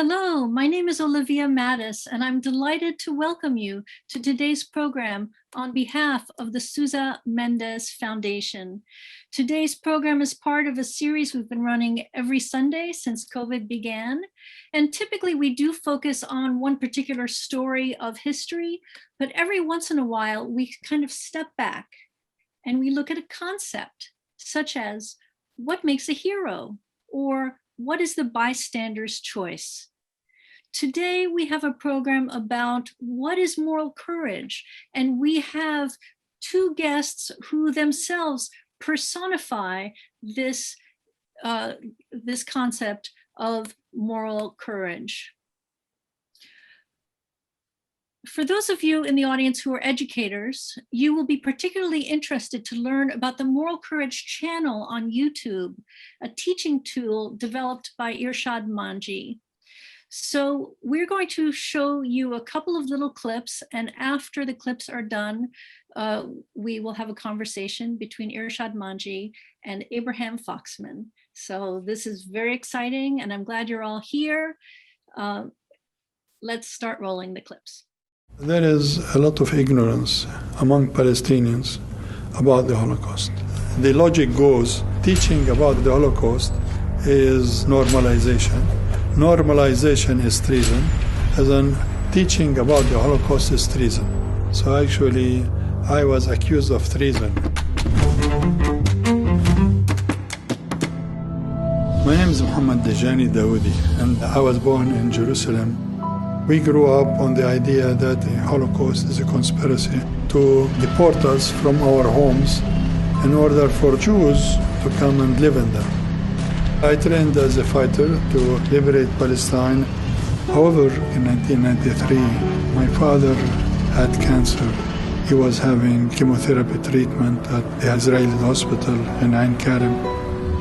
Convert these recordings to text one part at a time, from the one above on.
Hello, my name is Olivia Mattis, and I'm delighted to welcome you to today's program on behalf of the Sousa Mendes Foundation. Today's program is part of a series we've been running every Sunday since COVID began. And typically we do focus on one particular story of history, but every once in a while we kind of step back and we look at a concept such as what makes a hero, or what is the bystander's choice? Today, we have a program about what is moral courage, and we have two guests who themselves personify this concept of moral courage. For those of you in the audience who are educators, you will be particularly interested to learn about the Moral Courage channel on YouTube, a teaching tool developed by Irshad Manji. So we're going to show you a couple of little clips, and after the clips are done, we will have a conversation between Irshad Manji and H Foxman. So this is very exciting, and I'm glad you're all here. Let's start rolling the clips. There is a lot of ignorance among Palestinians about the Holocaust. The logic goes, teaching about the Holocaust is normalization. Normalization is treason, as in teaching about the Holocaust is treason. So actually, I was accused of treason. My name is Muhammad Dejani Dawoodi, and I was born in Jerusalem. We grew up on the idea that the Holocaust is a conspiracy to deport us from our homes in order for Jews to come and live in them. I trained as a fighter to liberate Palestine. However, in 1993, my father had cancer. He was having chemotherapy treatment at the Israeli hospital in Ain Karim.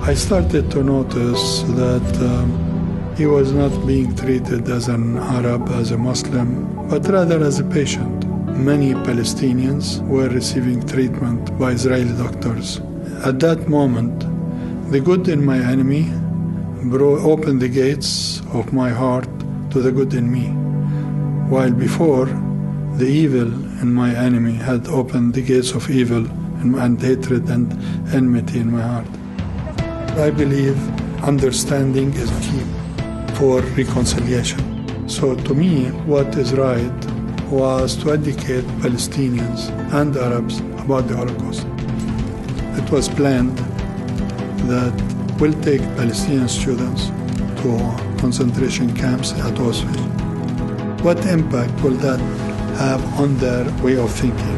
I started to notice that he was not being treated as an Arab, as a Muslim, but rather as a patient. Many Palestinians were receiving treatment by Israeli doctors. At that moment, the good in my enemy opened the gates of my heart to the good in me, while before, the evil in my enemy had opened the gates of evil and hatred and enmity in my heart. I believe understanding is key for reconciliation. So to me, what is right was to educate Palestinians and Arabs about the Holocaust. It was planned that we'll take Palestinian students to concentration camps at Auschwitz. What impact will that have on their way of thinking?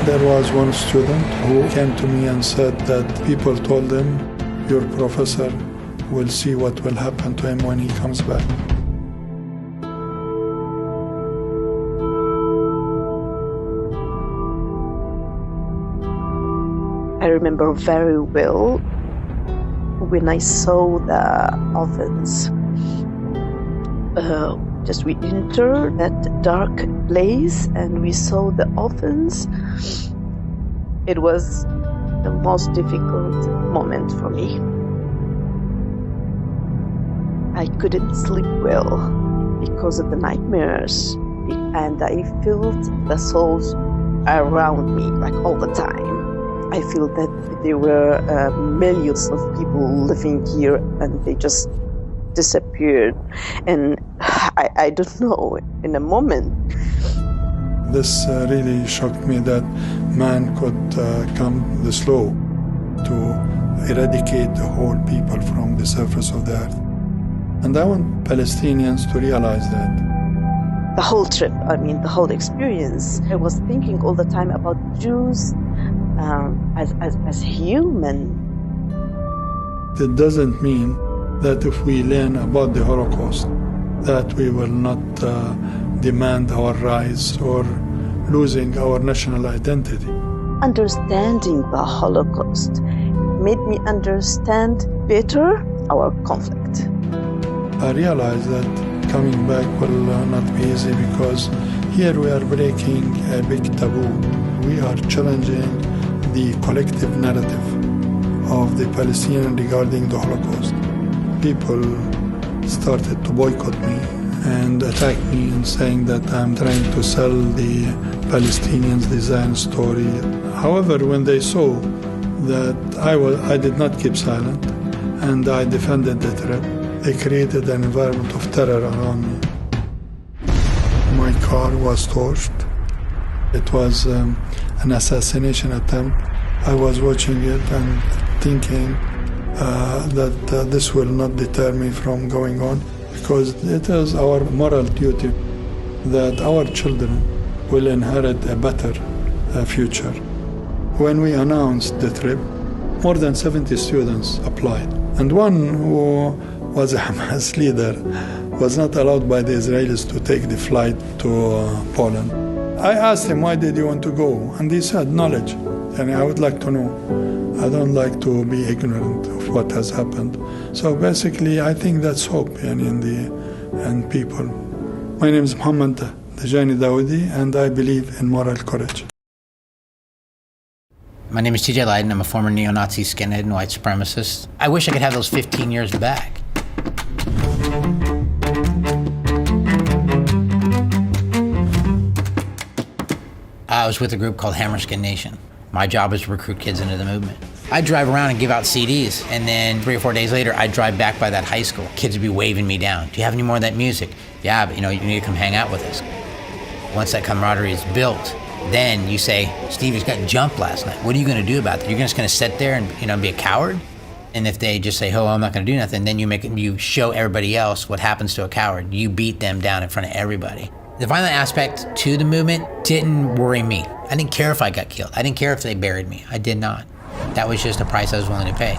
There was one student who came to me and said that people told him, your professor will see what will happen to him when he comes back. I remember very well when I saw the ovens. Just we entered that dark place and we saw the ovens. It was the most difficult moment for me. I couldn't sleep well because of the nightmares, and I felt the souls around me like all the time. I feel that there were millions of people living here and they just disappeared. And I don't know, in a moment. This really shocked me that man could come this low to eradicate the whole people from the surface of the earth. And I want Palestinians to realize that. The whole trip, the whole experience, I was thinking all the time about Jews as human. It doesn't mean that if we learn about the Holocaust, that we will not demand our rights or losing our national identity. Understanding the Holocaust made me understand better our conflict. I realized that coming back will not be easy because here we are breaking a big taboo. We are challenging the collective narrative of the Palestinians regarding the Holocaust. People started to boycott me and attack me and saying that I'm trying to sell the Palestinians the Zion story. However, when they saw that I did not keep silent and I defended the trip, they created an environment of terror around me. My car was torched. It was an assassination attempt. I was watching it and thinking that this will not deter me from going on, because it is our moral duty that our children will inherit a better future. When we announced the trip, more than 70 students applied, and one who was a Hamas leader was not allowed by the Israelis to take the flight to Poland. I asked him, why did you want to go? And he said, knowledge. And I would like to know. I don't like to be ignorant of what has happened. So basically, I think that's hope in people. My name is Muhammad Dajani Dawoodi, and I believe in moral courage. My name is TJ Leiden. I'm a former neo-Nazi skinhead and white supremacist. I wish I could have those 15 years back. I was with a group called Hammerskin Nation. My job was to recruit kids into the movement. I'd drive around and give out CDs, and then 3 or 4 days later, I'd drive back by that high school. Kids would be waving me down. Do you have any more of that music? Yeah, but you need to come hang out with us. Once that camaraderie is built, then you say, Steve just got jumped last night. What are you going to do about that? You're just going to sit there and be a coward? And if they just say, oh, I'm not going to do nothing, then you show everybody else what happens to a coward. You beat them down in front of everybody. The violent aspect to the movement didn't worry me. I didn't care if I got killed. I didn't care if they buried me. I did not. That was just a price I was willing to pay.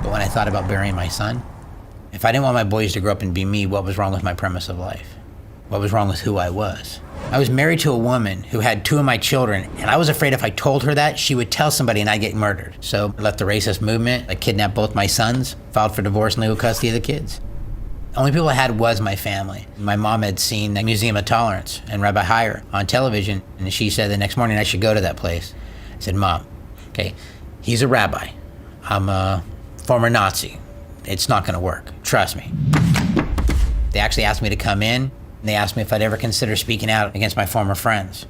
But when I thought about burying my son, if I didn't want my boys to grow up and be me, what was wrong with my premise of life? What was wrong with who I was? I was married to a woman who had 2 of my children, and I was afraid if I told her that, she would tell somebody and I'd get murdered. So I left the racist movement. I kidnapped both my sons, filed for divorce and legal custody of the kids. The only people I had was my family. My mom had seen the Museum of Tolerance and Rabbi Heyer on television, and she said the next morning I should go to that place. I said, Mom, okay, he's a rabbi. I'm a former Nazi. It's not gonna work, trust me. They actually asked me to come in, and they asked me if I'd ever consider speaking out against my former friends.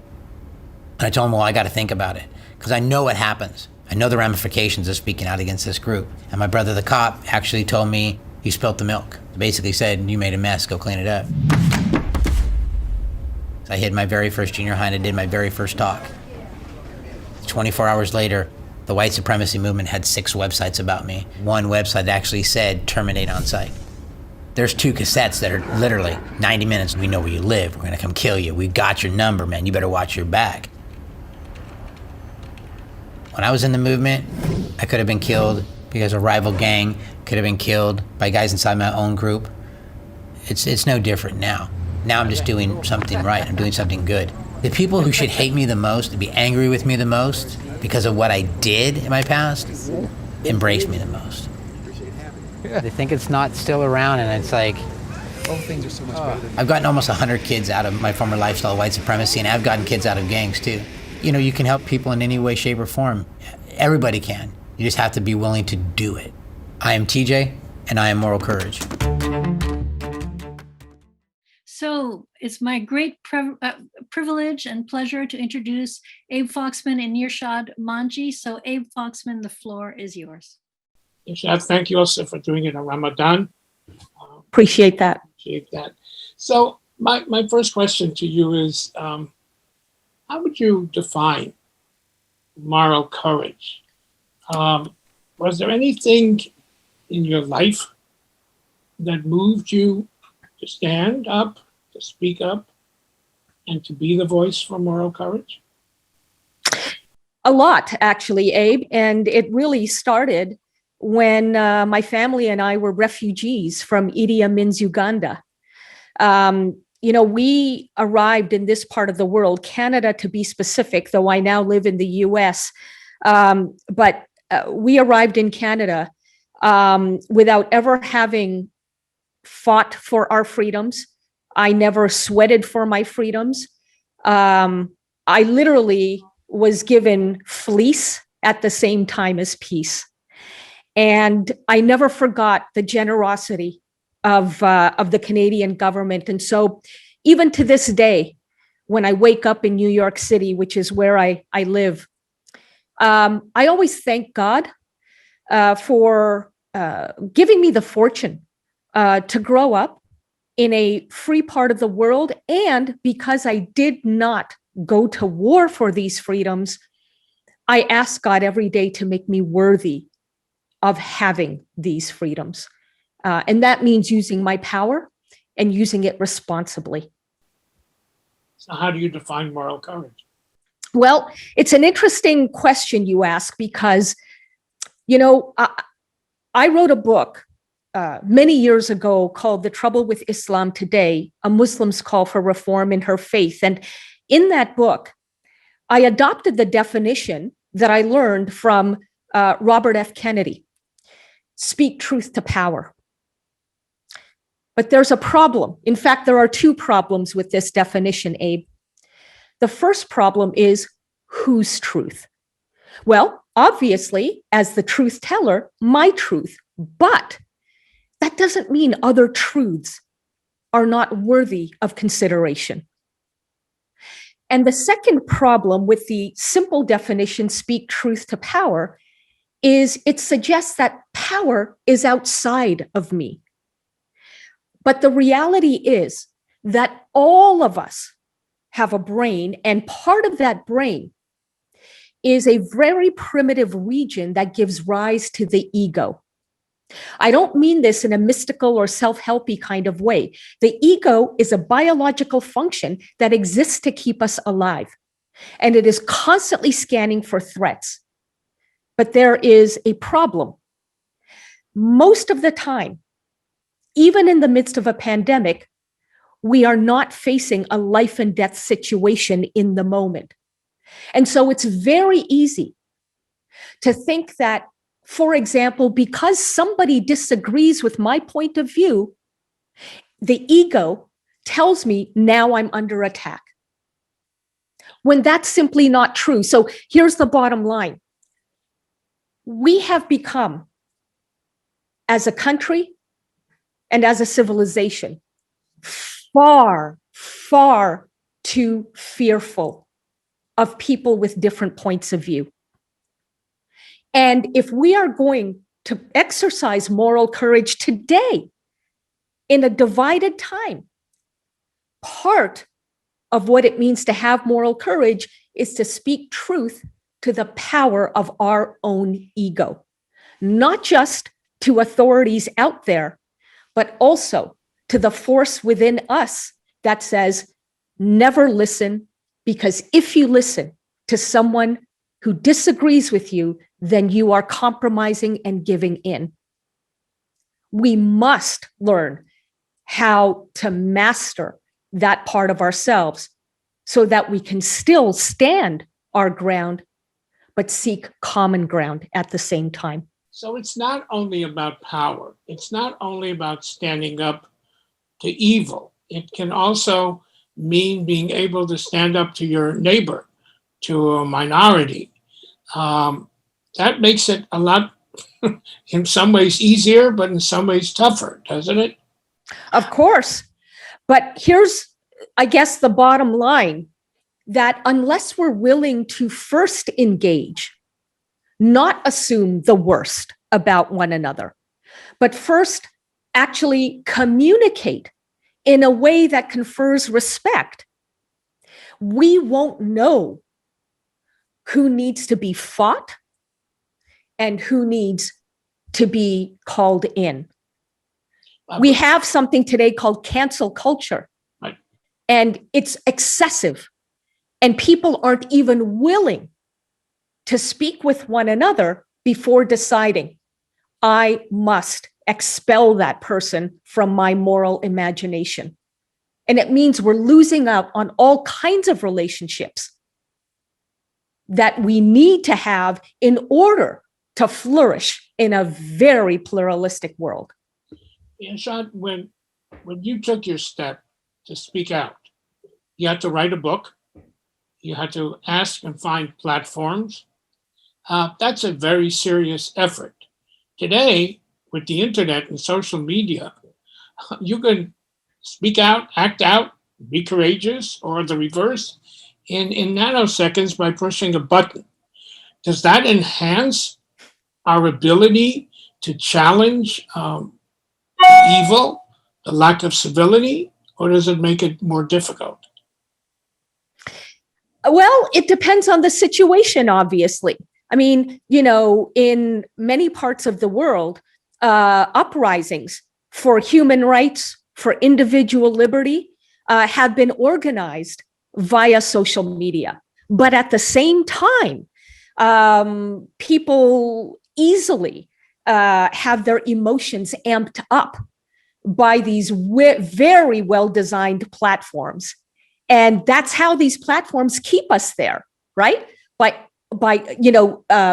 And I told them, well, I gotta think about it, because I know what happens. I know the ramifications of speaking out against this group. And my brother, the cop, actually told me, you spilt the milk. Basically said, you made a mess, go clean it up. So I hid my very first junior high and I did my very first talk. 24 hours later, the white supremacy movement had 6 websites about me. One website actually said, terminate on sight. There's 2 cassettes that are literally 90 minutes. We know where you live. We're gonna come kill you. We got your number, man. You better watch your back. When I was in the movement, I could have been killed because a rival gang could have been killed by guys inside my own group. It's no different now. Now I'm just doing something right. I'm doing something good. The people who should hate me the most, be angry with me the most because of what I did in my past, embrace me the most. They think it's not still around, and it's like, all things are so much better than I've gotten almost 100 kids out of my former lifestyle of white supremacy, and I've gotten kids out of gangs too. You can help people in any way, shape, or form. Everybody can. You just have to be willing to do it. I am TJ, and I am Moral Courage. So it's my great privilege and pleasure to introduce Abe Foxman and Irshad Manji. So Abe Foxman, the floor is yours. Irshad, thank you also for doing it on Ramadan. Appreciate that. Appreciate that. So my first question to you is, how would you define moral courage? Was there anything in your life that moved you to stand up, to speak up, and to be the voice for moral courage? A lot, actually, Abe. And it really started when my family and I were refugees from Idi Amin's Uganda. We arrived in this part of the world, Canada to be specific, though I now live in the US. But we arrived in Canada without ever having fought for our freedoms. I never sweated for my freedoms. I literally was given fleece at the same time as peace. And I never forgot the generosity of the Canadian government. And so even to this day, when I wake up in New York City, which is where I live, I always thank God for giving me the fortune to grow up in a free part of the world. And because I did not go to war for these freedoms, I ask God every day to make me worthy of having these freedoms. And that means using my power and using it responsibly. So how do you define moral courage? Well, it's an interesting question you ask because, I wrote a book many years ago called The Trouble with Islam Today, A Muslim's Call for Reform in Her Faith. And in that book, I adopted the definition that I learned from Robert F. Kennedy, speak truth to power. But there's a problem. In fact, there are two problems with this definition, Abe. The first problem is whose truth? Well, obviously, as the truth teller, my truth, but that doesn't mean other truths are not worthy of consideration. And the second problem with the simple definition, speak truth to power, is it suggests that power is outside of me. But the reality is that all of us have a brain, and part of that brain is a very primitive region that gives rise to the ego. I don't mean this in a mystical or self-helpy kind of way. The ego is a biological function that exists to keep us alive, and it is constantly scanning for threats. But there is a problem. Most of the time, even in the midst of a pandemic, we are not facing a life and death situation in the moment. And so it's very easy to think that, for example, because somebody disagrees with my point of view, the ego tells me now I'm under attack, when that's simply not true. So here's the bottom line. We have become, as a country and as a civilization, far, far too fearful of people with different points of view. And if we are going to exercise moral courage today in a divided time, part of what it means to have moral courage is to speak truth to the power of our own ego, not just to authorities out there, but also to the force within us that says, never listen, because if you listen to someone who disagrees with you, then you are compromising and giving in. We must learn how to master that part of ourselves so that we can still stand our ground, but seek common ground at the same time. So it's not only about power. It's not only about standing up to evil. It can also mean being able to stand up to your neighbor, to a minority. That makes it a lot, in some ways easier, but in some ways tougher, doesn't it? Of course. But here's, I guess, the bottom line, that unless we're willing to first engage, not assume the worst about one another, but first actually communicate in a way that confers respect, we won't know who needs to be fought and who needs to be called in. We have something today called cancel culture, right, and it's excessive, and people aren't even willing to speak with one another before deciding, I must expel that person from my moral imagination. And it means we're losing out on all kinds of relationships that we need to have in order to flourish in a very pluralistic world. Irshad, when you took your step to speak out, you had to write a book, you had to ask and find platforms. That's a very serious effort. Today, with the internet and social media, you can speak out, act out, be courageous, or the reverse in nanoseconds by pushing a button. Does that enhance our ability to challenge evil, the lack of civility, or does it make it more difficult? Well, it depends on the situation, obviously. I mean, in many parts of the world, uprisings for human rights, for individual liberty, have been organized via social media. But at the same time, people easily have their emotions amped up by these very well-designed platforms. And that's how these platforms keep us there, right? By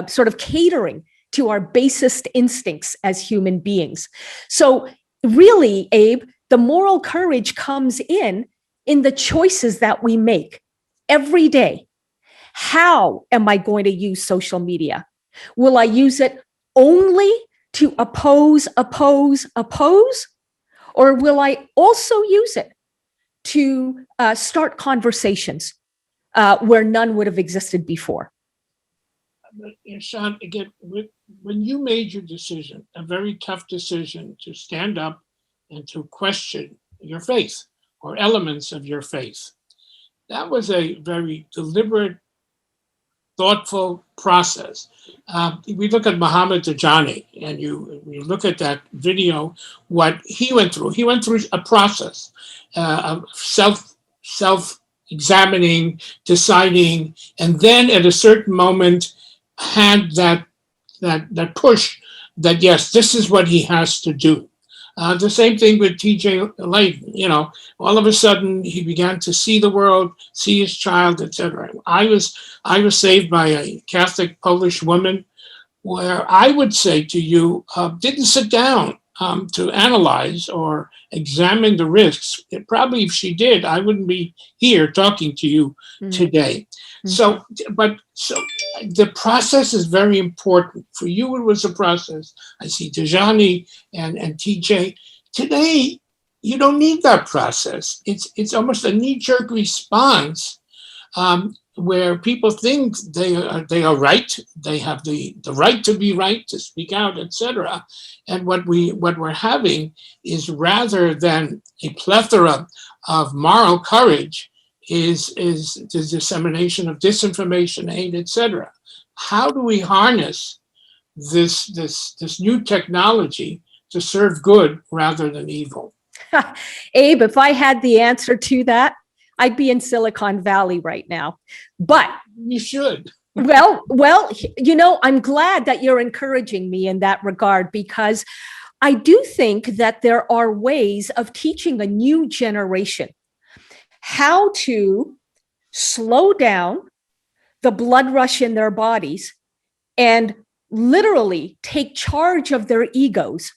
sort of catering to our basest instincts as human beings. So really, Abe, the moral courage comes in the choices that we make every day. How am I going to use social media? Will I use it only to oppose? Or will I also use it to start conversations where none would have existed before? Irshad, again, when you made your decision, a very tough decision to stand up and to question your faith or elements of your faith, that was a very deliberate, thoughtful process. We look at Muhammad Tijani, and you look at that video, what he went through. He went through a process of self-examining, deciding, and then at a certain moment had that push that, yes, this is what he has to do. The same thing with TJ Leiden. All of a sudden he began to see the world, see his child, etc. I was saved by a Catholic Polish woman, where I would say to you, didn't sit down to analyze or examine the risks. Probably if she did, I wouldn't be here talking to you today. So the process is very important. For you, it was a process. I see Tijani and TJ. Today, you don't need that process. It's almost a knee-jerk response where people think they are right. They have the right to be right, to speak out, etc. And what we're having is, rather than a plethora of moral courage, is the dissemination of disinformation, hate, etc. How do we harness this new technology to serve good rather than evil? Abe, if I had the answer to that, I'd be in Silicon Valley right now. But you should. Well, I'm glad that you're encouraging me in that regard, because I do think that there are ways of teaching a new generation how to slow down the blood rush in their bodies and literally take charge of their egos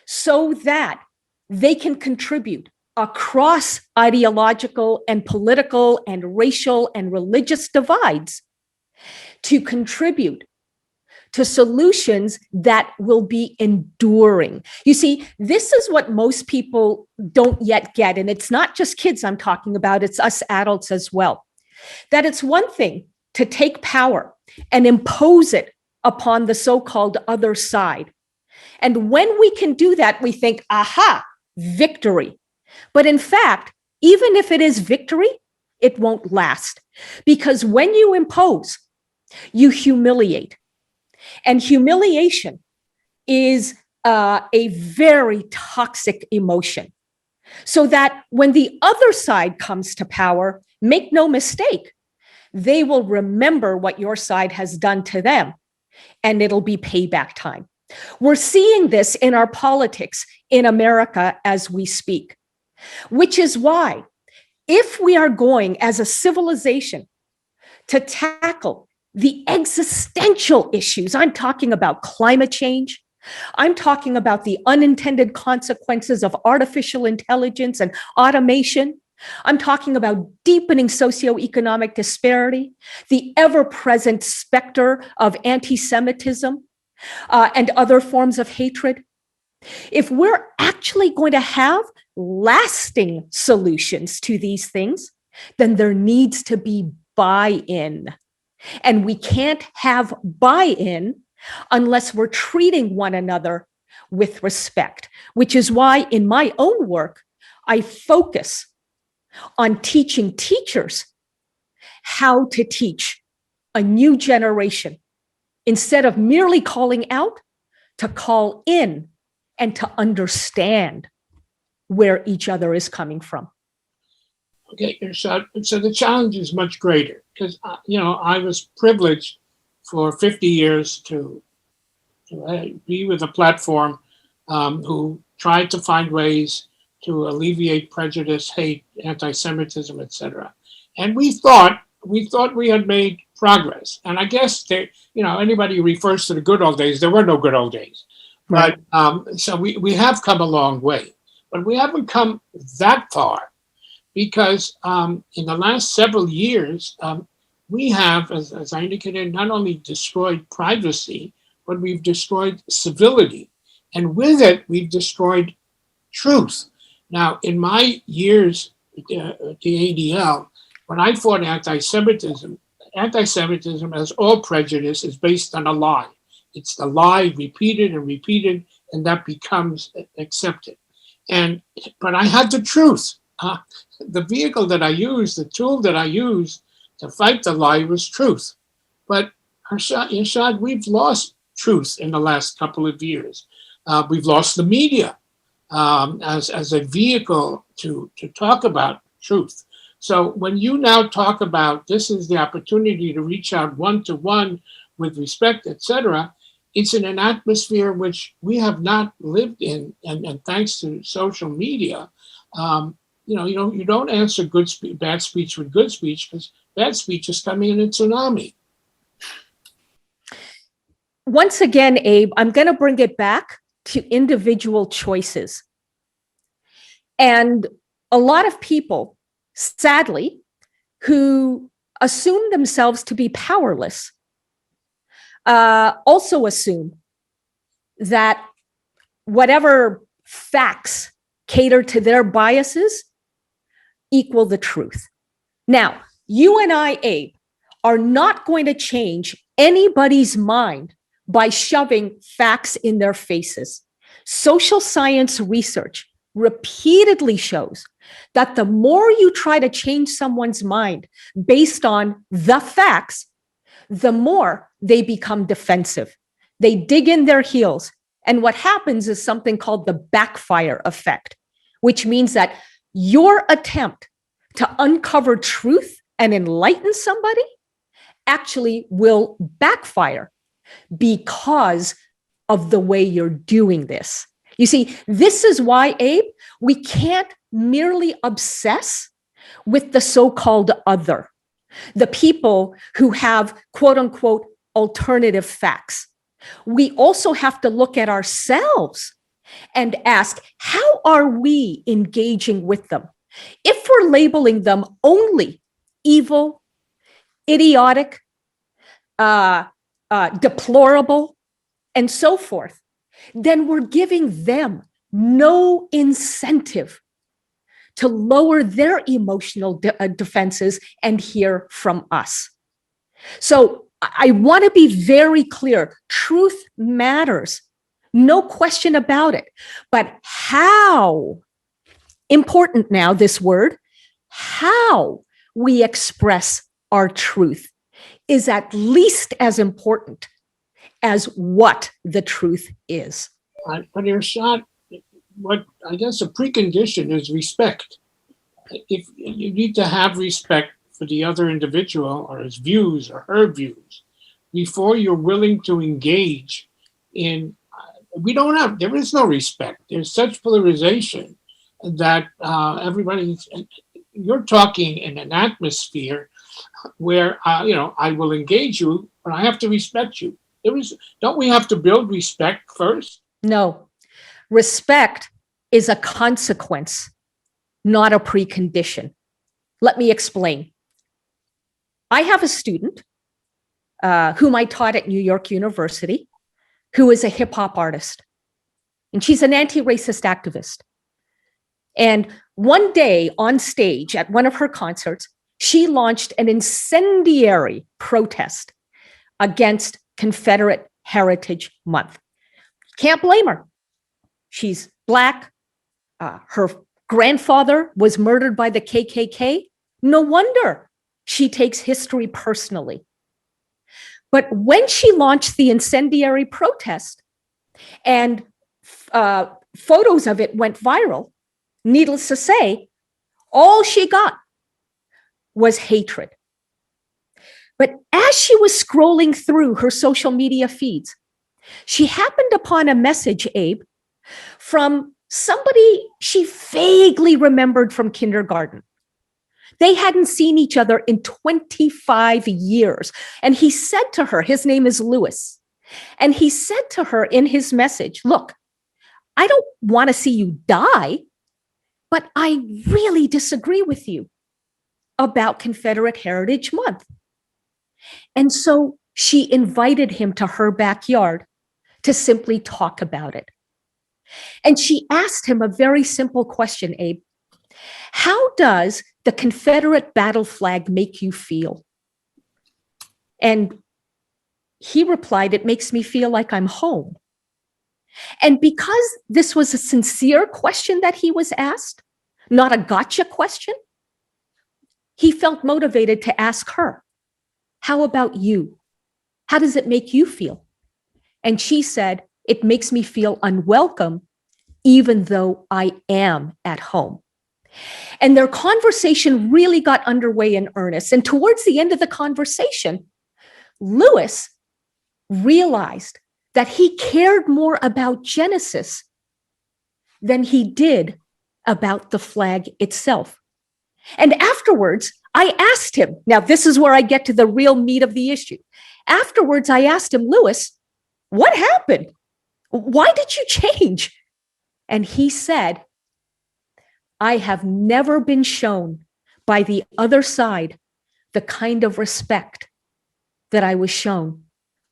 so that they can contribute across ideological and political and racial and religious divides to contribute to solutions that will be enduring. You see, this is what most people don't yet get. And it's not just kids I'm talking about, it's us adults as well. That it's one thing to take power and impose it upon the so-called other side. And when we can do that, we think, aha, victory. But in fact, even if it is victory, it won't last. Because when you impose, you humiliate. And humiliation is a very toxic emotion. So that when the other side comes to power, make no mistake, they will remember what your side has done to them, and it'll be payback time. We're seeing this in our politics in America as we speak, which is why, if we are going as a civilization to tackle the existential issues, I'm talking about climate change, I'm talking about the unintended consequences of artificial intelligence and automation, I'm talking about deepening socioeconomic disparity, the ever-present specter of anti-Semitism and other forms of hatred. If we're actually going to have lasting solutions to these things, then there needs to be buy-in. And we can't have buy-in unless we're treating one another with respect, which is why in my own work, I focus on teaching teachers how to teach a new generation instead of merely calling out, to call in and to understand where each other is coming from. Okay, so the challenge is much greater because, I was privileged for 50 years to be with a platform who tried to find ways to alleviate prejudice, hate, anti-Semitism, etc. And we thought we had made progress. And I guess anybody who refers to the good old days, there were no good old days. Right. But so we have come a long way, but we haven't come that far because in the last several years, we have, as I indicated, not only destroyed privacy, but we've destroyed civility. And with it, we've destroyed truth. Now, in my years at the ADL, when I fought anti-Semitism, as all prejudice, is based on a lie. It's the lie repeated and repeated, and that becomes accepted. But I had the truth. The vehicle that I used, the tool that I used to fight the lie was truth. But Irshad, we've lost truth in the last couple of years. We've lost the media as a vehicle to talk about truth. So when you now talk about this is the opportunity to reach out one-to-one with respect, etc., it's in an atmosphere which we have not lived in, and thanks to social media, you don't answer bad speech with good speech because bad speech is coming in a tsunami. Once again, Abe, I'm going to bring it back to individual choices. And a lot of people, sadly, who assume themselves to be powerless, also assume that whatever facts cater to their biases equal the truth. Now, you and I, Abe, are not going to change anybody's mind by shoving facts in their faces. Social science research repeatedly shows that the more you try to change someone's mind based on the facts, the more they become defensive. They dig in their heels. And what happens is something called the backfire effect, which means that your attempt to uncover truth and enlighten somebody actually will backfire because of the way you're doing this. You see, this is why, Abe, we can't merely obsess with the so-called other, the people who have quote unquote alternative facts. We also have to look at ourselves and ask, how are we engaging with them? If we're labeling them only evil, idiotic, deplorable, and so forth, then we're giving them no incentive to lower their emotional defenses and hear from us. So I want to be very clear. Truth matters. No question about it. But how, important now, this word, how we express our truth is at least as important as what the truth is. But Irshad, what I guess a precondition is respect. If you need to have respect for the other individual or his views or her views before you're willing to engage in, there is no respect. There's such polarization that you're talking in an atmosphere where, I will engage you, but I have to respect you. Don't we have to build respect first? No, respect is a consequence, not a precondition. Let me explain. I have a student whom I taught at New York University, who is a hip hop artist. and she's an anti-racist activist. And one day on stage at one of her concerts, she launched an incendiary protest against Confederate Heritage Month. Can't blame her. She's Black. Her grandfather was murdered by the KKK. No wonder she takes history personally. But when she launched the incendiary protest and photos of it went viral, needless to say, all she got was hatred. But as she was scrolling through her social media feeds, she happened upon a message, Abe, from somebody she vaguely remembered from kindergarten. They hadn't seen each other in 25 years. And he said to her, his name is Lewis, and he said to her in his message, look, I don't want to see you die, but I really disagree with you about Confederate Heritage Month. And so she invited him to her backyard to simply talk about it. And she asked him a very simple question, Abe. How does the Confederate battle flag make you feel? And he replied, it makes me feel like I'm home. And because this was a sincere question that he was asked, not a gotcha question, he felt motivated to ask her, how about you? How does it make you feel? And she said, it makes me feel unwelcome, even though I am at home. And their conversation really got underway in earnest. And towards the end of the conversation, Lewis realized that he cared more about Genesis than he did about the flag itself. And afterwards, I asked him, now this is where I get to the real meat of the issue. Afterwards, I asked him, Lewis, what happened? Why did you change? And he said, I have never been shown by the other side the kind of respect that I was shown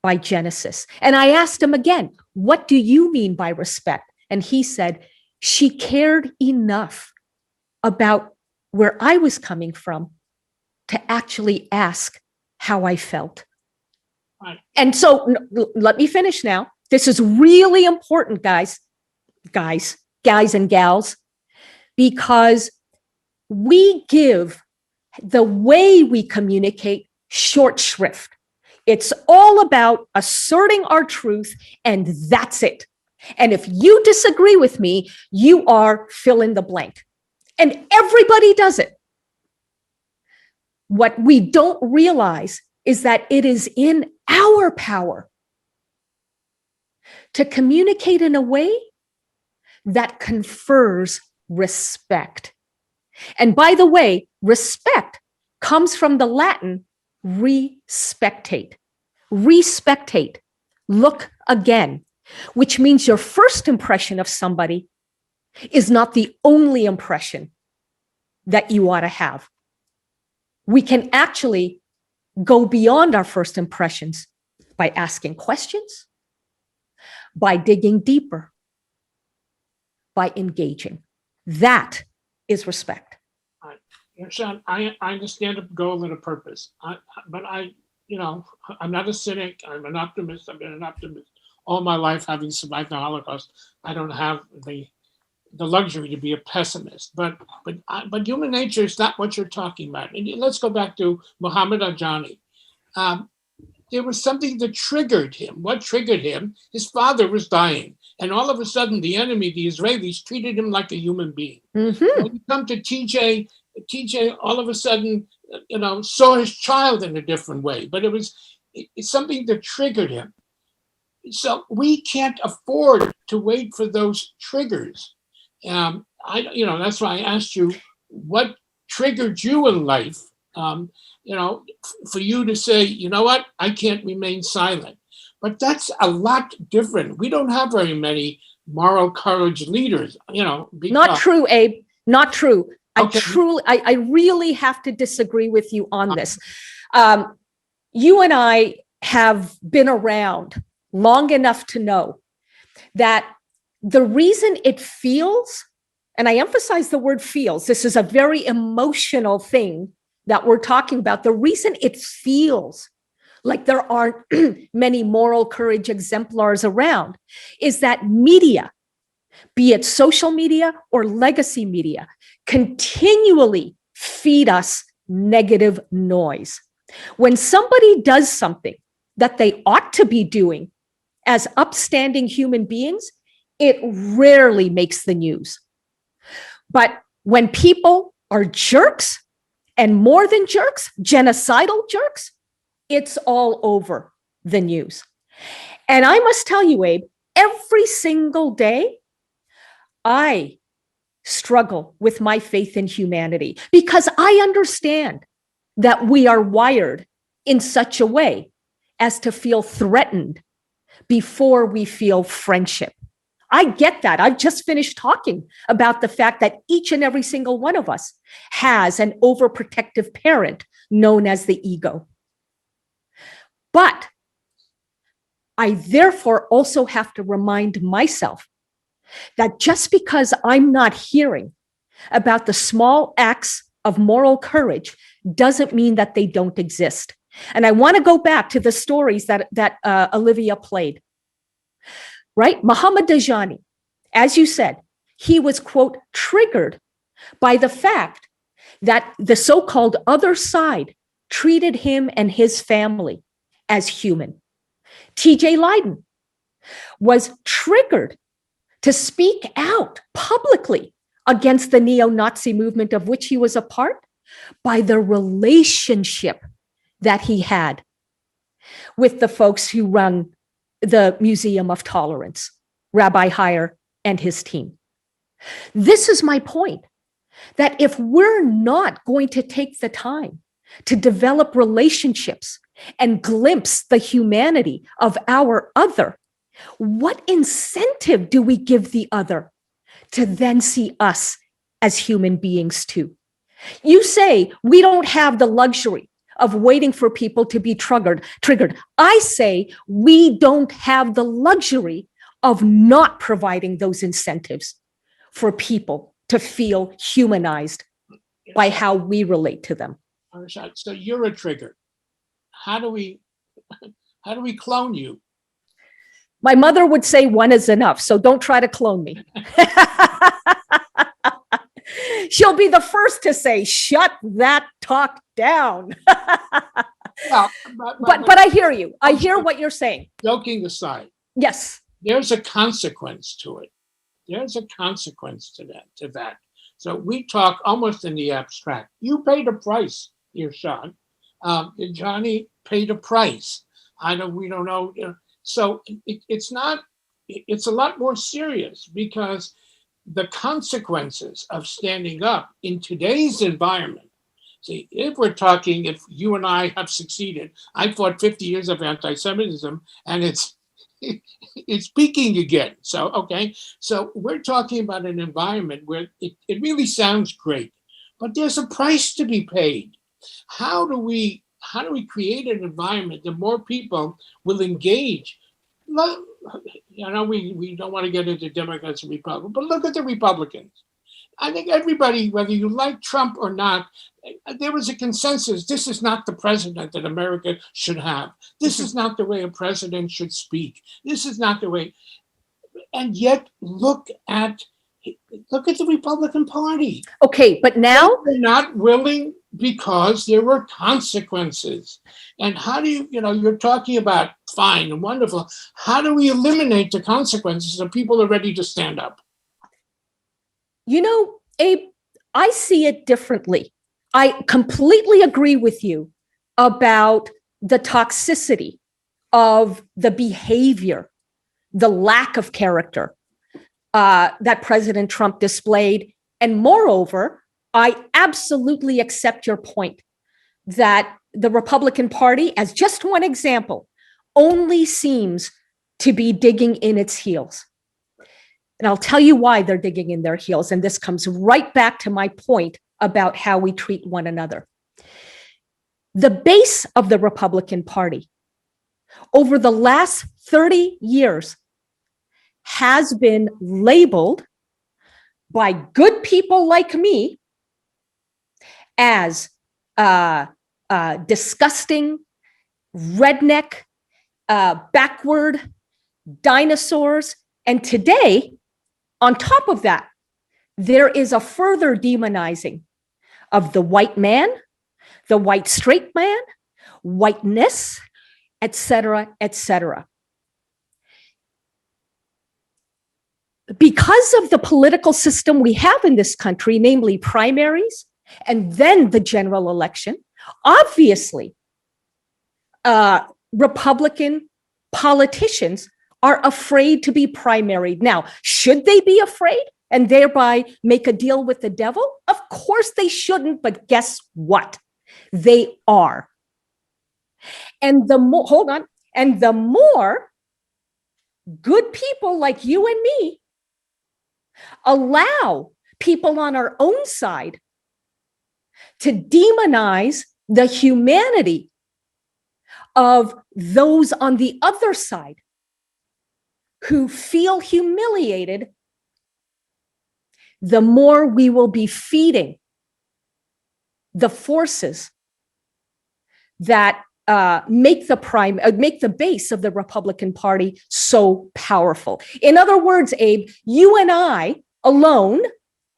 by Genesis. And I asked him again, what do you mean by respect? And he said, she cared enough about where I was coming from to actually ask how I felt. Right. And so let me finish now. This is really important, guys and gals, because we give the way we communicate short shrift. It's all about asserting our truth, and that's it. And if you disagree with me, you are fill in the blank. And everybody does it. What we don't realize is that it is in our power to communicate in a way that confers respect. And by the way, respect comes from the Latin respectate. Respectate, look again, which means your first impression of somebody is not the only impression that you ought to have. We can actually go beyond our first impressions by asking questions, by digging deeper, by engaging. That is respect. Irshad, I understand a goal and a purpose, but I'm not a cynic. I'm an optimist. I've been an optimist all my life, having survived the Holocaust. I don't have the luxury to be a pessimist, but human nature is not what you're talking about. And let's go back to Muhammad Ajani. There was something that triggered him. What triggered him? His father was dying. And all of a sudden, the enemy, the Israelis, treated him like a human being. Mm-hmm. When you come to TJ all of a sudden, saw his child in a different way. But it's something that triggered him. So we can't afford to wait for those triggers. That's why I asked you, what triggered you in life? For you to say, you know what, I can't remain silent. But that's a lot different. We don't have very many moral courage leaders, Not true, Abe. Not true. Okay. I really have to disagree with you on this. You and I have been around long enough to know that the reason it feels, and I emphasize the word feels, this is a very emotional thing that we're talking about. The reason it feels like there aren't many moral courage exemplars around is that media, be it social media or legacy media, continually feed us negative noise. When somebody does something that they ought to be doing as upstanding human beings, it rarely makes the news. But when people are jerks, and more than jerks, genocidal jerks, it's all over the news. And I must tell you, Abe, every single day, I struggle with my faith in humanity because I understand that we are wired in such a way as to feel threatened before we feel friendship. I get that. I've just finished talking about the fact that each and every single one of us has an overprotective parent known as the ego. But I therefore also have to remind myself that just because I'm not hearing about the small acts of moral courage doesn't mean that they don't exist. And I want to go back to the stories that Olivia played. Right? Muhammad Dajani, as you said, he was, quote, triggered by the fact that the so-called other side treated him and his family as human. TJ Leiden was triggered to speak out publicly against the neo-Nazi movement of which he was a part by the relationship that he had with the folks who run the Museum of Tolerance, Rabbi Heyer and his team. This is my point, that if we're not going to take the time to develop relationships and glimpse the humanity of our other, what incentive do we give the other to then see us as human beings too? You say we don't have the luxury of waiting for people to be triggered. I say we don't have the luxury of not providing those incentives for people to feel humanized by how we relate to them. Irshad, so you're a trigger. How do we clone you? My mother would say one is enough, so don't try to clone me. She'll be the first to say, shut that talk down. Well, but I hear you. I hear what you're saying. Joking aside. Yes. There's a consequence to it. There's a consequence to that. So we talk almost in the abstract. You paid a price, Irshad. Johnny paid a price. We don't know. So it's a lot more serious because the consequences of standing up in today's environment. See, if you and I have succeeded, I fought 50 years of anti-Semitism and it's peaking again. So we're talking about an environment where it really sounds great, but there's a price to be paid. How do we create an environment that more people will engage? We don't want to get into Democrats and Republicans, but look at the Republicans. I think everybody, whether you like Trump or not, there was a consensus. This is not the president that America should have. This is not the way a president should speak. This is not the way. And yet, look at the Republican Party. Okay, but now they're not willing because there were consequences. And how do you're talking about fine and wonderful. How do we eliminate the consequences so people are ready to stand up? Abe, I see it differently. I completely agree with you about the toxicity of the behavior, the lack of character that President Trump displayed. And moreover, I absolutely accept your point that the Republican Party, as just one example, only seems to be digging in its heels. And I'll tell you why they're digging in their heels. And this comes right back to my point about how we treat one another. The base of the Republican Party over the last 30 years has been labeled by good people like me as disgusting, redneck, backward, dinosaurs. And today, on top of that, there is a further demonizing of the white man, the white straight man, whiteness, etc., etc. Because of the political system we have in this country, namely primaries and then the general election, obviously, Republican politicians are afraid to be primaried. Now, should they be afraid and thereby make a deal with the devil? Of course they shouldn't, but guess what? They are. And the more, hold on, and the more good people like you and me allow people on our own side to demonize the humanity of those on the other side who feel humiliated, the more we will be feeding the forces that make the base of the Republican Party so powerful. In other words, Abe, you and I alone,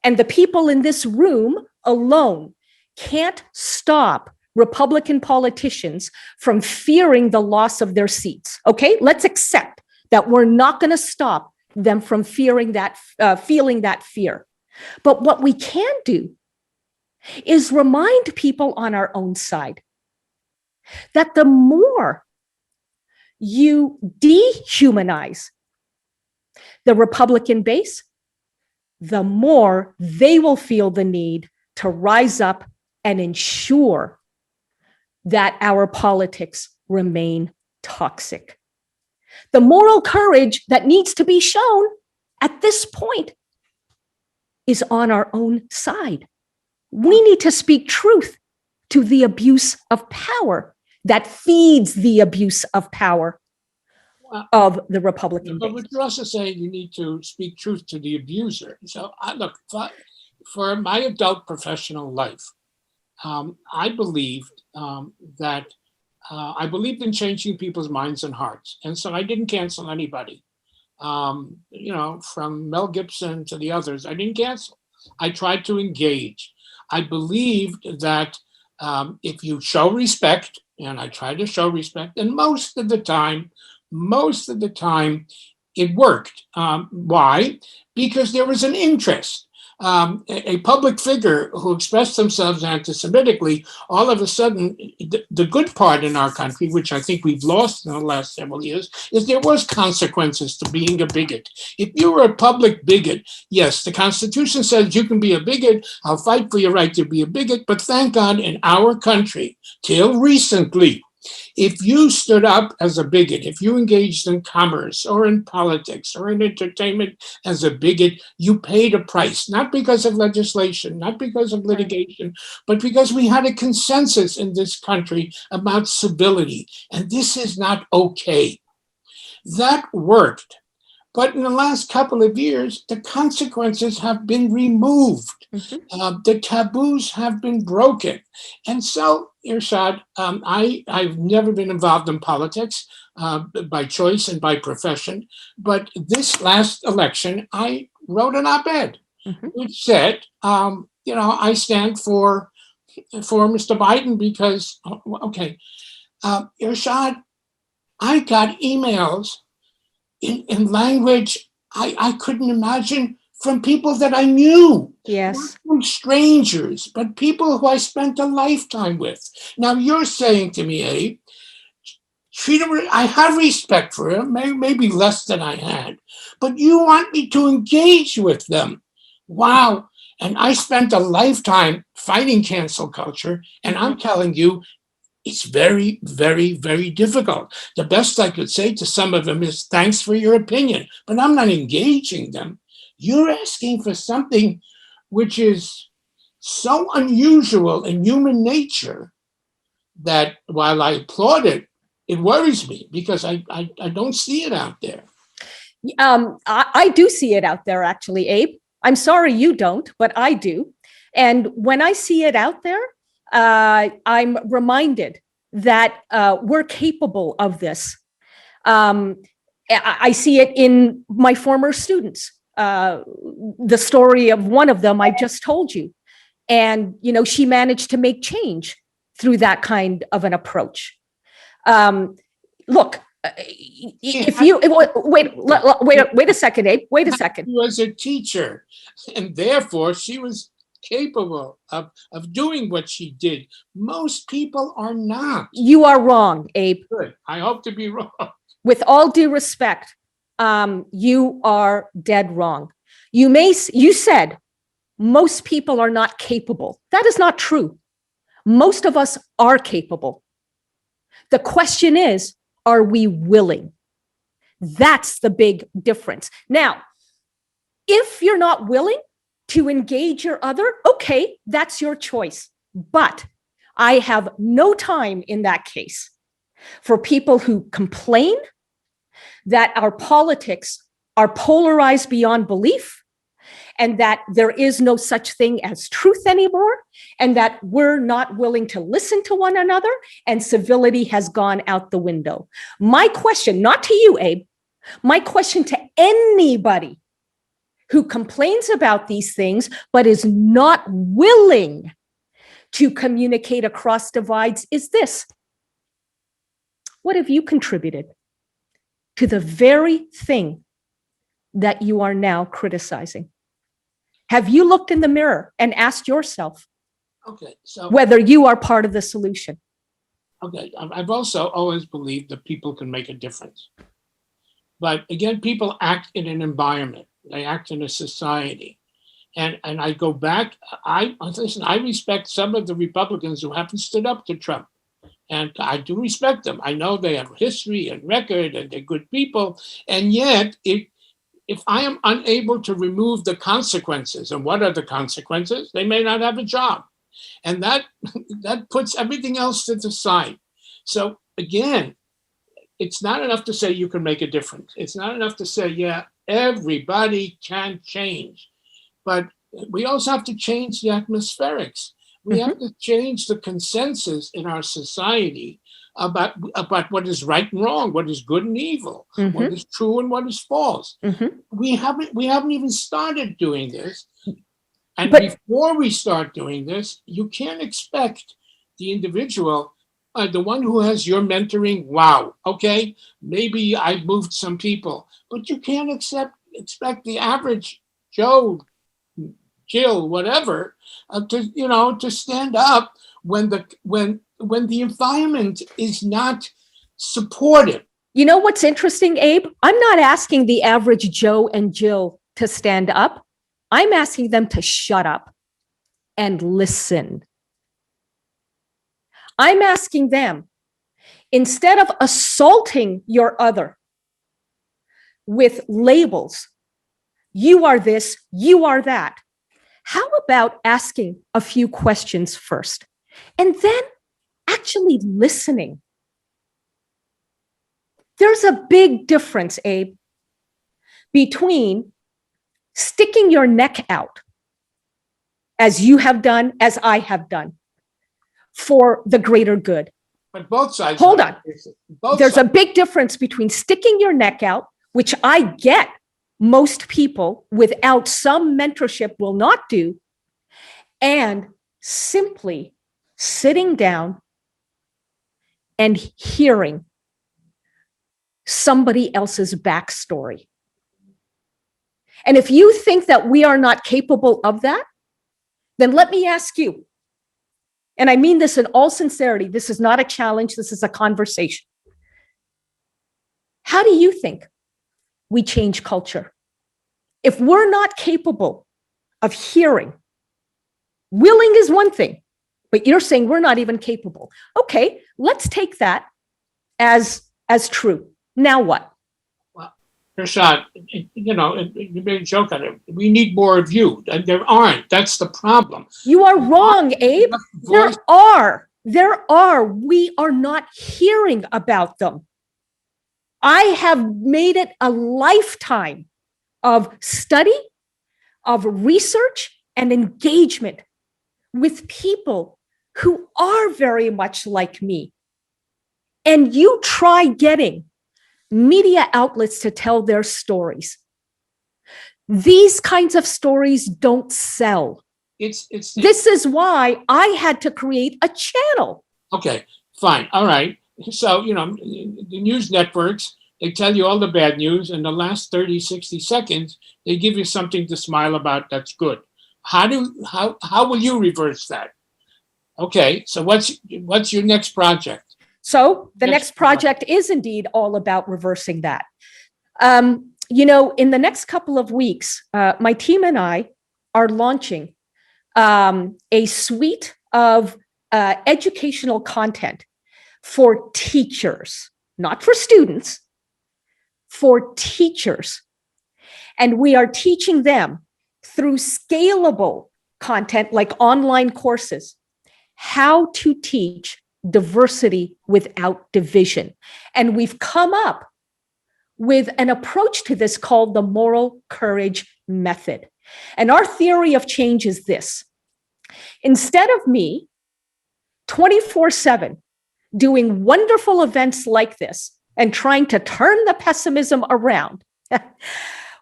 and the people in this room alone, can't stop Republican politicians from fearing the loss of their seats. Okay, let's accept that we're not going to stop them from feeling that fear. But what we can do is remind people on our own side that the more you dehumanize the Republican base, the more they will feel the need to rise up and ensure that our politics remain toxic. The moral courage that needs to be shown at this point is on our own side. We need to speak truth to the abuse of power that feeds the abuse of power of the Republican base. But you're also saying you need to speak truth to the abuser. So look, for my adult professional life, I believed that I believed in changing people's minds and hearts. And so I didn't cancel anybody. From Mel Gibson to the others, I didn't cancel. I tried to engage. I believed that if you show respect, and I tried to show respect, and most of the time, it worked. Why? Because there was an interest. A public figure who expressed themselves anti-Semitically, all of a sudden, the good part in our country, which I think we've lost in the last several years, is there was consequences to being a bigot. If you were a public bigot, yes, the Constitution says you can be a bigot. I'll fight for your right to be a bigot. But thank God in our country, till recently, if you stood up as a bigot, if you engaged in commerce or in politics or in entertainment as a bigot, you paid a price, not because of legislation, not because of litigation, but because we had a consensus in this country about civility. And this is not okay. That worked. But in the last couple of years, the consequences have been removed. Mm-hmm. The taboos have been broken. And so, Irshad, I've never been involved in politics by choice and by profession. But this last election, I wrote an op-ed, mm-hmm. which said, I stand for Mr. Biden because, Irshad, I got emails in language I couldn't imagine from people that I knew. Yes. Not from strangers, but people who I spent a lifetime with. Now you're saying to me, Abe, I have respect for him, maybe less than I had, but you want me to engage with them. Wow. And I spent a lifetime fighting cancel culture, and I'm telling you, it's very, very, very difficult. The best I could say to some of them is, thanks for your opinion, but I'm not engaging them. You're asking for something which is so unusual in human nature that while I applaud it, it worries me because I don't see it out there. I do see it out there, actually, Abe. I'm sorry you don't, but I do. And when I see it out there, I'm reminded that we're capable of this. I see it in my former students. The story of one of them I just told you. And, she managed to make change through that kind of an approach. Look, if you wait a second, Abe, wait a second. She was a teacher, and therefore she was capable of doing what she did. Most people are not. You are wrong, Abe. Good. I hope to be wrong. With all due respect, you are dead wrong. You said most people are not capable. That is not true. Most of us are capable. The question is, are we willing? That's the big difference. Now, if you're not willing to engage your other, okay, that's your choice. But I have no time in that case for people who complain that our politics are polarized beyond belief, and that there is no such thing as truth anymore, and that we're not willing to listen to one another, and civility has gone out the window. My question, not to you, Abe, my question to anybody who complains about these things, but is not willing to communicate across divides is this: what have you contributed to the very thing that you are now criticizing? Have you looked in the mirror and asked yourself whether you are part of the solution? Okay, I've also always believed that people can make a difference. But again, people act in an environment. They act in a society. And I go back, I respect some of the Republicans who haven't stood up to Trump. And I do respect them. I know they have history and record and they're good people. And yet, if I am unable to remove the consequences, and what are the consequences? They may not have a job. And that puts everything else to the side. So again, it's not enough to say you can make a difference. It's not enough to say, yeah, everybody can change. But we also have to change the atmospherics. We have to change the consensus in our society about what is right and wrong, what is good and evil, what is true and what is false. We haven't even started doing this. And before we start doing this, you can't expect the individual, the one who has your mentoring, wow, okay, maybe I moved some people, but you can't expect the average Joe, Jill, whatever, to stand up when the environment is not supportive. You know what's interesting, Abe? I'm not asking the average Joe and Jill to stand up. I'm asking them to shut up and listen. I'm asking them, instead of assaulting your other with labels, you are this, you are that, how about asking a few questions first and then actually listening? There's a big difference, Abe, between sticking your neck out, as you have done, as I have done, for the greater good. But both sides. Hold on. There's a big difference between sticking your neck out, which I get most people without some mentorship will not do, and simply sitting down and hearing somebody else's backstory. And if you think that we are not capable of that, then let me ask you, and I mean this in all sincerity, this is not a challenge, this is a conversation. How do you think we change culture? If we're not capable of hearing, willing is one thing, but you're saying we're not even capable. Okay, let's take that as true. Now what? Well, Irshad, you made a joke on it. We need more of you, and there aren't. That's the problem. You are wrong, Abe. There are. We are not hearing about them. I have made it a lifetime of study, of research, and engagement with people who are very much like me. And you try getting media outlets to tell their stories. These kinds of stories don't sell. This is why I had to create a channel. Okay, fine. All right. So, the news networks, they tell you all the bad news, and the last 30, 60 seconds, they give you something to smile about that's good. How will you reverse that? Okay, so what's your next project? So the next project is indeed all about reversing that. In the next couple of weeks, my team and I are launching a suite of educational content for teachers, not for students, for teachers. And we are teaching them through scalable content like online courses, how to teach diversity without division. And we've come up with an approach to this called the moral courage method. And our theory of change is this. Instead of me 24/7 doing wonderful events like this and trying to turn the pessimism around,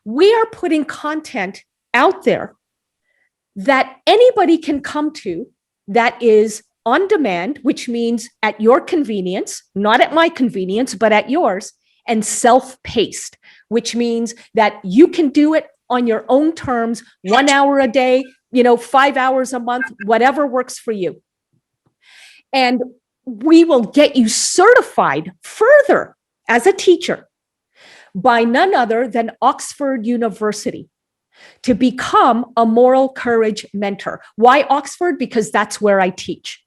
we are putting content out there that anybody can come to that is on demand, which means at your convenience, not at my convenience, but at yours, and self-paced, which means that you can do it on your own terms, 1 hour a day, 5 hours a month, whatever works for you. And we will get you certified further as a teacher by none other than Oxford University to become a moral courage mentor. Why Oxford? Because that's where I teach.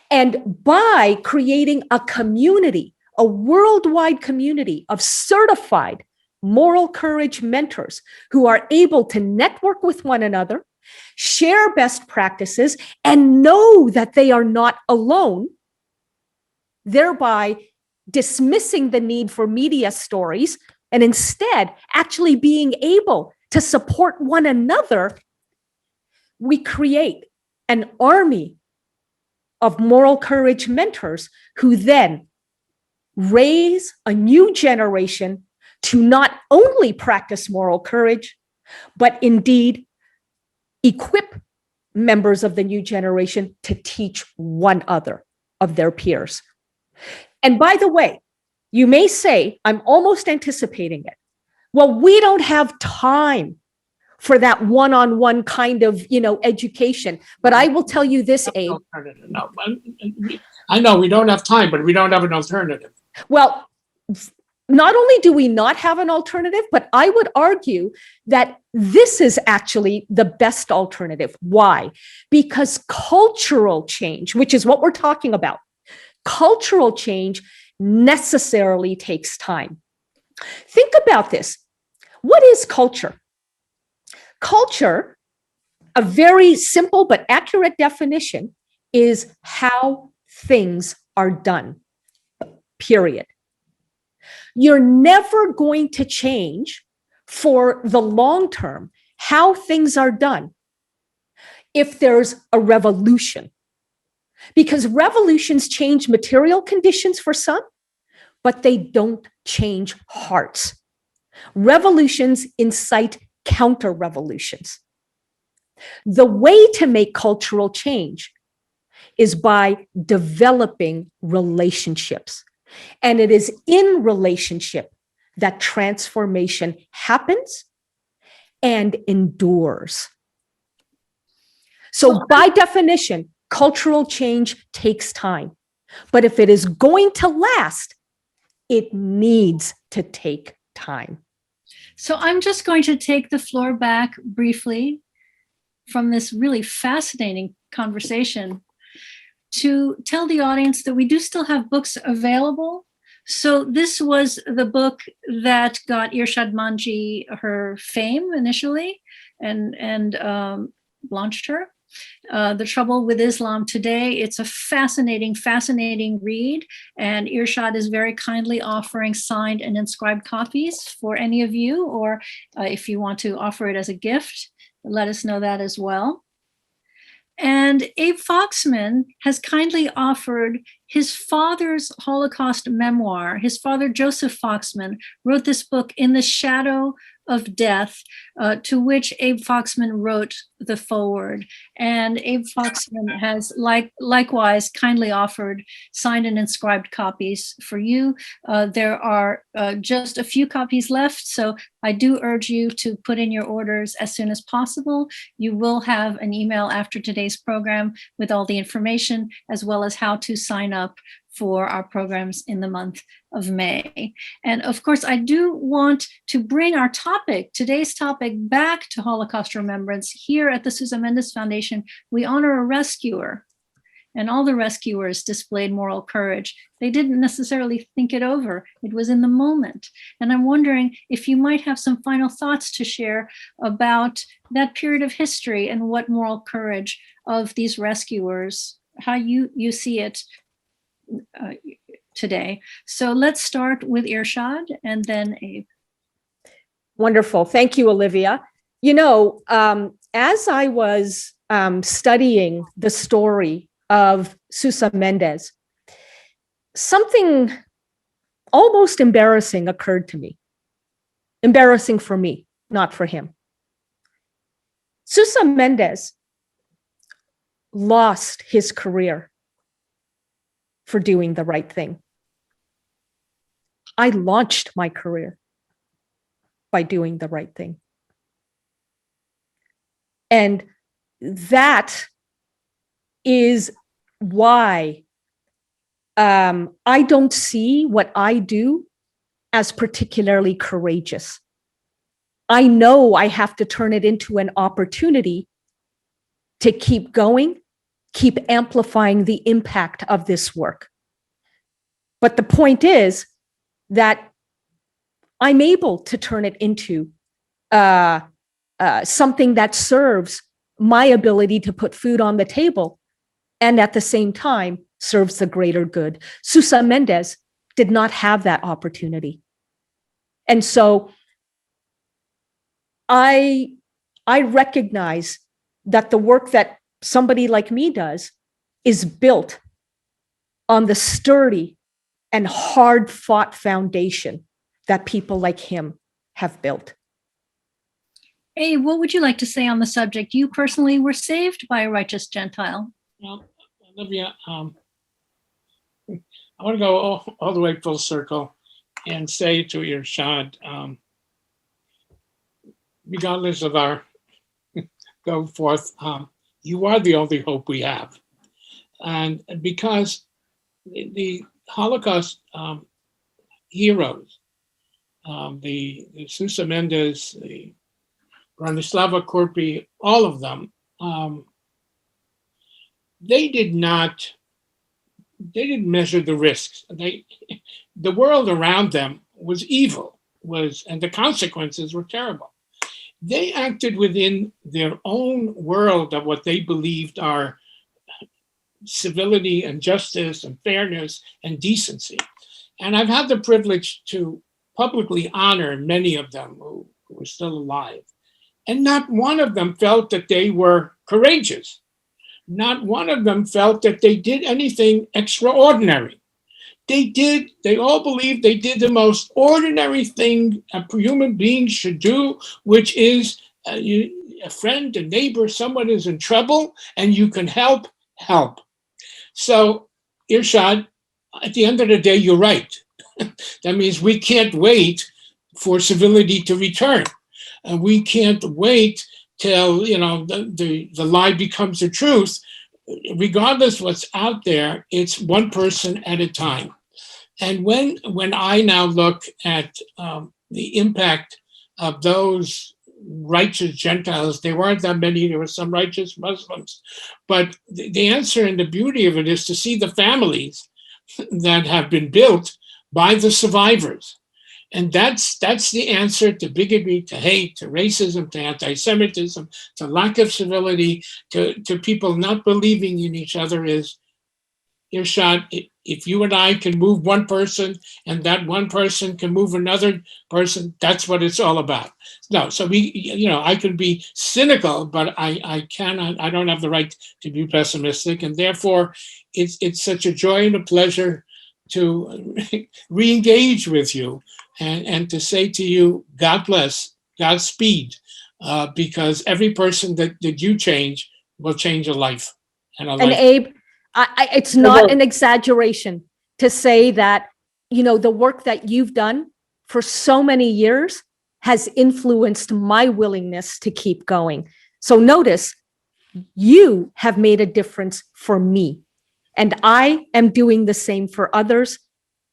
And by creating a community, a worldwide community of certified moral courage mentors who are able to network with one another, share best practices, and know that they are not alone, thereby dismissing the need for media stories and instead actually being able to support one another, we create an army of moral courage mentors who then raise a new generation to not only practice moral courage, but indeed equip members of the new generation to teach one other of their peers. And by the way, you may say, I'm almost anticipating it. Well, we don't have time for that one-on-one kind of, education. But I will tell you this, Abe. No, I know we don't have time, but we don't have an alternative. Well, not only do we not have an alternative, but I would argue that this is actually the best alternative. Why? Because cultural change, which is what we're talking about, cultural change necessarily takes time. Think about this. What is culture? Culture, a very simple but accurate definition, is how things are done, period. You're never going to change for the long term how things are done if there's a revolution. Because revolutions change material conditions for some, but they don't change hearts. Revolutions incite counter-revolutions. The way to make cultural change is by developing relationships. And it is in relationship that transformation happens and endures. So by definition, cultural change takes time. But if it is going to last, it needs to take time. So I'm just going to take the floor back briefly from this really fascinating conversation to tell the audience that we do still have books available. So this was the book that got Irshad Manji her fame initially and launched her. The Trouble with Islam Today. It's a fascinating, fascinating read. And Irshad is very kindly offering signed and inscribed copies for any of you, or if you want to offer it as a gift, let us know that as well. And Abe Foxman has kindly offered his father's Holocaust memoir. His father, Joseph Foxman, wrote this book, In the Shadow of Death, to which Abe Foxman wrote the foreword. And Abe Foxman has likewise kindly offered signed and inscribed copies for you. There are just a few copies left, so I do urge you to put in your orders as soon as possible. You will have an email after today's program with all the information, as well as how to sign up for our programs in the month of May. And of course, I do want to bring our topic, today's topic, back to Holocaust remembrance. Here at the Sousa Mendes Foundation, we honor a rescuer, and all the rescuers displayed moral courage. They didn't necessarily think it over. It was in the moment. And I'm wondering if you might have some final thoughts to share about that period of history and what moral courage of these rescuers, how you see it today. So let's start with Irshad and then Abe. Wonderful. Thank you, Olivia. You know, as I was studying the story of Sousa Mendes, something almost embarrassing occurred to me. Embarrassing for me, not for him. Sousa Mendes lost his career for doing the right thing. I launched my career by doing the right thing. And that is why I don't see what I do as particularly courageous. I know I have to turn it into an opportunity to keep going, keep amplifying the impact of this work. But the point is that I'm able to turn it into something that serves my ability to put food on the table and at the same time serves the greater good. Sousa Mendes did not have that opportunity. And so I recognize that the work that somebody like me does is built on the sturdy and hard-fought foundation that people like him have built. Abe, what would you like to say on the subject? You personally were saved by a righteous Gentile. Well, Olivia, I want to go all the way full circle and say to Irshad, regardless of our go forth, you are the only hope we have. And because the Holocaust heroes, the Sousa Mendes, the Branislava Korpi, all of them, they didn't measure the risks. The world around them was evil, and the consequences were terrible. They acted within their own world of what they believed are civility and justice and fairness and decency. And I've had the privilege to publicly honor many of them who are still alive. And not one of them felt that they were courageous. Not one of them felt that they did anything extraordinary. They all believed they did the most ordinary thing a human being should do, which is a friend, a neighbor, someone is in trouble, and you can help. So, Irshad, at the end of the day, you're right. That means we can't wait for civility to return. And we can't wait till the lie becomes the truth. Regardless what's out there, it's one person at a time. And when I now look at the impact of those righteous Gentiles, there weren't that many, there were some righteous Muslims, but the answer and the beauty of it is to see the families that have been built by the survivors. And that's the answer to bigotry, to hate, to racism, to anti-Semitism, to lack of civility, to people not believing in each other is, Irshad, if you and I can move one person and that one person can move another person, that's what it's all about. No, so I can be cynical, but I cannot, I don't have the right to be pessimistic. And therefore, it's such a joy and a pleasure to re-engage with you and to say to you, God bless, Godspeed, because every person that you change will change a life. And Abe, it's not an exaggeration to say that, the work that you've done for so many years has influenced my willingness to keep going. So notice, you have made a difference for me, and I am doing the same for others.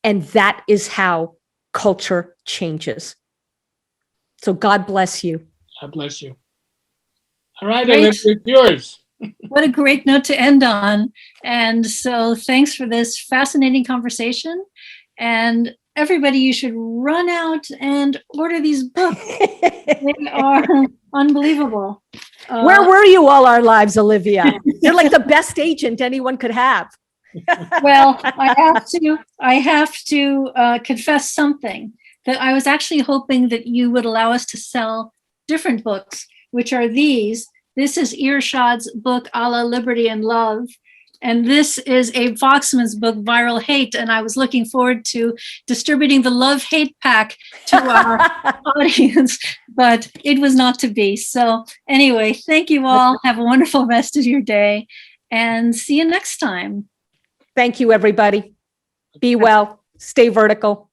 And that is how culture changes. So God bless you. God bless you. All right, Olivia, it's yours. What a great note to end on. And so thanks for this fascinating conversation. And everybody, you should run out and order these books. They are unbelievable. Where were you all our lives, Olivia? You're like the best agent anyone could have. Well, I have to confess something, that I was actually hoping that you would allow us to sell different books, which are these. This is Irshad's book, Allah, Liberty and Love. And this is H Foxman's book, Viral Hate. And I was looking forward to distributing the love hate pack to our audience, but it was not to be. So anyway, thank you all. Have a wonderful rest of your day and see you next time. Thank you, everybody. Be well. Stay vertical.